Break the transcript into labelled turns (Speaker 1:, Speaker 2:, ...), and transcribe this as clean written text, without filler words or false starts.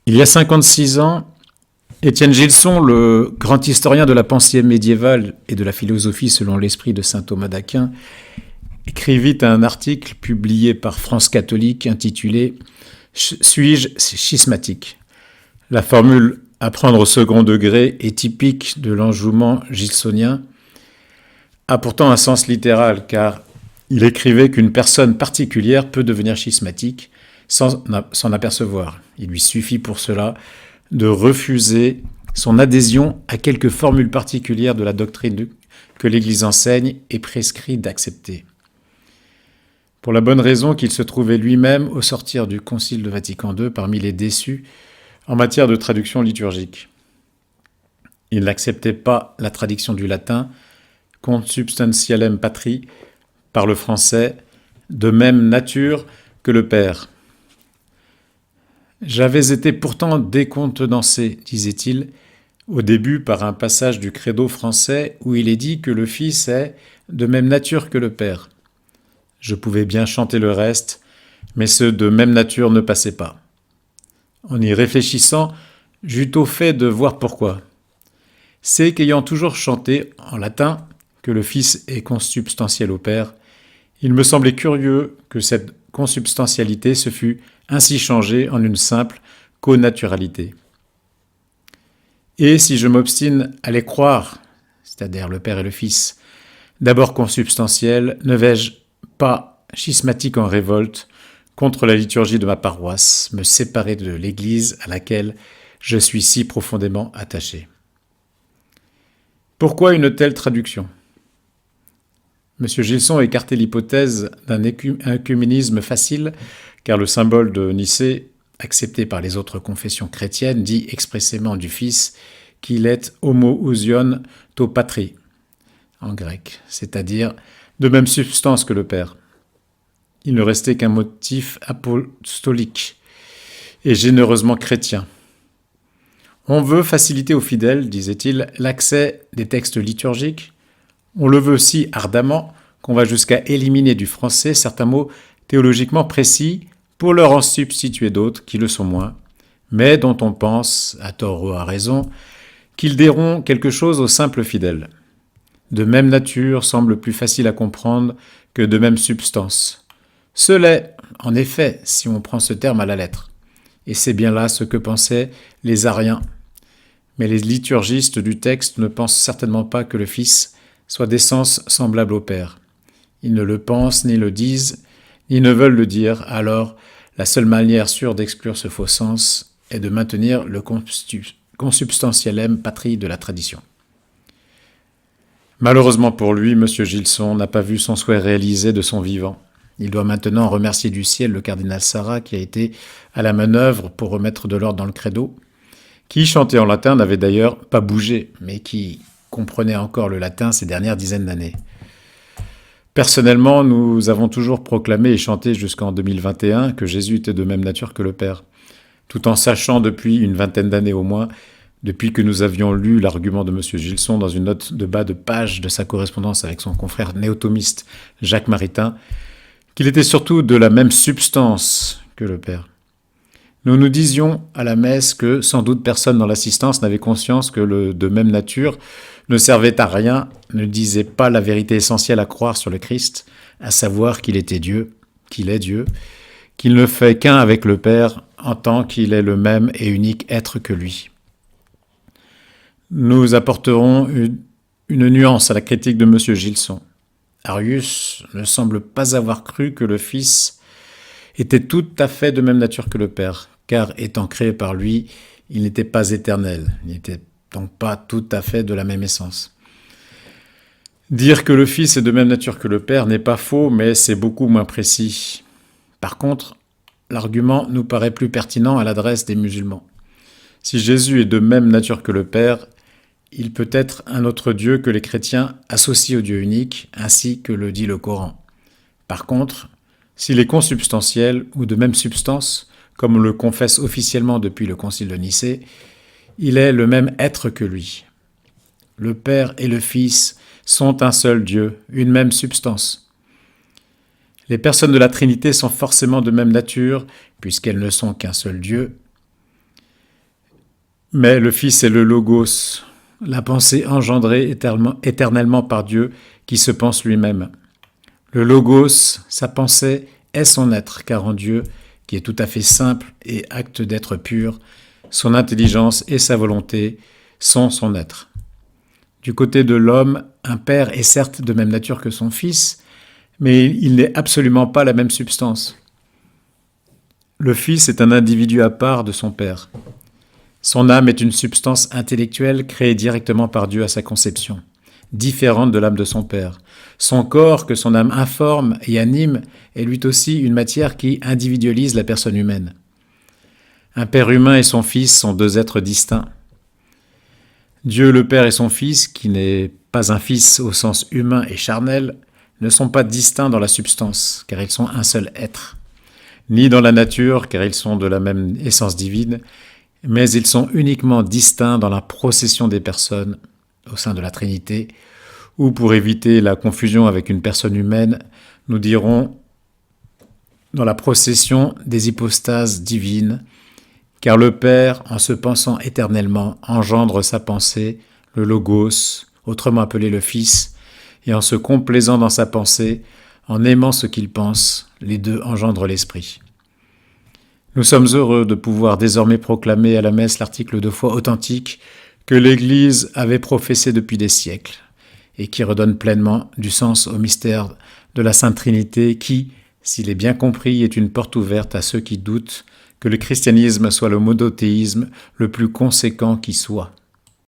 Speaker 1: Il y a 56 ans, Étienne Gilson, le grand historien de la pensée médiévale et de la philosophie selon l'esprit de saint Thomas d'Aquin, écrivit un article publié par France Catholique intitulé « Suis-je schismatique ?» La formule « apprendre au second degré » est typique de l'enjouement gilsonien, a pourtant un sens littéral car il écrivait qu'une personne particulière peut devenir schismatique sans s'en apercevoir. Il lui suffit pour cela de refuser son adhésion à quelques formules particulières de la doctrine que l'Église enseigne et prescrit d'accepter. Pour la bonne raison qu'il se trouvait lui-même, au sortir du Concile de Vatican II, parmi les déçus en matière de traduction liturgique. Il n'acceptait pas la traduction du latin « consubstantialem patri » par le français, de même nature que le Père. J'avais été pourtant décontenancé, disait-il, au début par un passage du credo français où il est dit que le Fils est de même nature que le Père. Je pouvais bien chanter le reste, mais ce de même nature ne passait pas. En y réfléchissant, j'eus au fait de voir pourquoi. C'est qu'ayant toujours chanté, en latin, que le Fils est consubstantiel au Père, il me semblait curieux que cette consubstantialité se fût ainsi changée en une simple connaturalité. Et si je m'obstine à les croire, c'est-à-dire le Père et le Fils, d'abord consubstantiels, ne vais-je pas, schismatique en révolte, contre la liturgie de ma paroisse, me séparer de l'Église à laquelle je suis si profondément attaché. Pourquoi une telle traduction ? M. Gilson écartait l'hypothèse d'un œcuménisme facile, car le symbole de Nicée, accepté par les autres confessions chrétiennes, dit expressément du Fils qu'il est homoousion to patri, en grec, c'est-à-dire de même substance que le Père. Il ne restait qu'un motif apostolique et généreusement chrétien. On veut faciliter aux fidèles, disait-il, l'accès des textes liturgiques. On le veut si ardemment qu'on va jusqu'à éliminer du français certains mots théologiquement précis pour leur en substituer d'autres qui le sont moins, mais dont on pense, à tort ou à raison, qu'ils diront quelque chose aux simples fidèles. De même nature semble plus facile à comprendre que de même substance. Ce l'est, en effet, si on prend ce terme à la lettre. Et c'est bien là ce que pensaient les Ariens. Mais les liturgistes du texte ne pensent certainement pas que le Fils soit d'essence semblable au Père. Ils ne le pensent, ni le disent, ni ne veulent le dire, alors la seule manière sûre d'exclure ce faux sens est de maintenir le consubstantialem patri de la tradition. Malheureusement pour lui, M. Gilson n'a pas vu son souhait réalisé de son vivant. Il doit maintenant remercier du ciel le cardinal Sarrat qui a été à la manœuvre pour remettre de l'ordre dans le credo, qui, chanté en latin, n'avait d'ailleurs pas bougé, mais qui comprenait encore le latin ces dernières dizaines d'années. Personnellement, nous avons toujours proclamé et chanté jusqu'en 2021 que Jésus était de même nature que le Père, tout en sachant depuis une vingtaine d'années au moins, depuis que nous avions lu l'argument de M. Gilson dans une note de bas de page de sa correspondance avec son confrère néothomiste Jacques Maritain, qu'il était surtout de la même substance que le Père. Nous nous disions à la messe que sans doute personne dans l'assistance n'avait conscience que le de même nature ne servait à rien, ne disait pas la vérité essentielle à croire sur le Christ, à savoir qu'il était Dieu, qu'il ne fait qu'un avec le Père en tant qu'il est le même et unique être que lui. Nous apporterons une nuance à la critique de M. Gilson. Arius ne semble pas avoir cru que le Fils était tout à fait de même nature que le Père, car étant créé par lui, il n'était pas éternel, il n'était donc pas tout à fait de la même essence. Dire que le Fils est de même nature que le Père n'est pas faux, mais c'est beaucoup moins précis. Par contre, l'argument nous paraît plus pertinent à l'adresse des musulmans. Si Jésus est de même nature que le Père, il peut être un autre Dieu que les chrétiens associent au Dieu unique, ainsi que le dit le Coran. Par contre, s'il est consubstantiel ou de même substance, comme on le confesse officiellement depuis le Concile de Nicée, il est le même être que lui. Le Père et le Fils sont un seul Dieu, une même substance. Les personnes de la Trinité sont forcément de même nature, puisqu'elles ne sont qu'un seul Dieu. Mais le Fils est le Logos, la pensée engendrée éternellement par Dieu qui se pense lui-même. Le Logos, sa pensée, est son être, car en Dieu, qui est tout à fait simple et acte d'être pur, son intelligence et sa volonté sont son être. Du côté de l'homme, un père est certes de même nature que son fils, mais il n'est absolument pas la même substance. Le fils est un individu à part de son père. Son âme est une substance intellectuelle créée directement par Dieu à sa conception, différente de l'âme de son père. Son corps, que son âme informe et anime, est lui aussi une matière qui individualise la personne humaine. Un père humain et son fils sont deux êtres distincts. Dieu le Père et son Fils, qui n'est pas un fils au sens humain et charnel, ne sont pas distincts dans la substance, car ils sont un seul être, ni dans la nature, car ils sont de la même essence divine, mais ils sont uniquement distincts dans la procession des personnes au sein de la Trinité, ou pour éviter la confusion avec une personne humaine, nous dirons dans la procession des hypostases divines, car le Père, en se pensant éternellement, engendre sa pensée, le Logos, autrement appelé le Fils, et en se complaisant dans sa pensée, en aimant ce qu'il pense, les deux engendrent l'Esprit. Nous sommes heureux de pouvoir désormais proclamer à la messe l'article de foi authentique que l'Église avait professé depuis des siècles, et qui redonne pleinement du sens au mystère de la Sainte Trinité qui, s'il est bien compris, est une porte ouverte à ceux qui doutent que le christianisme soit le monothéisme le plus conséquent qui soit.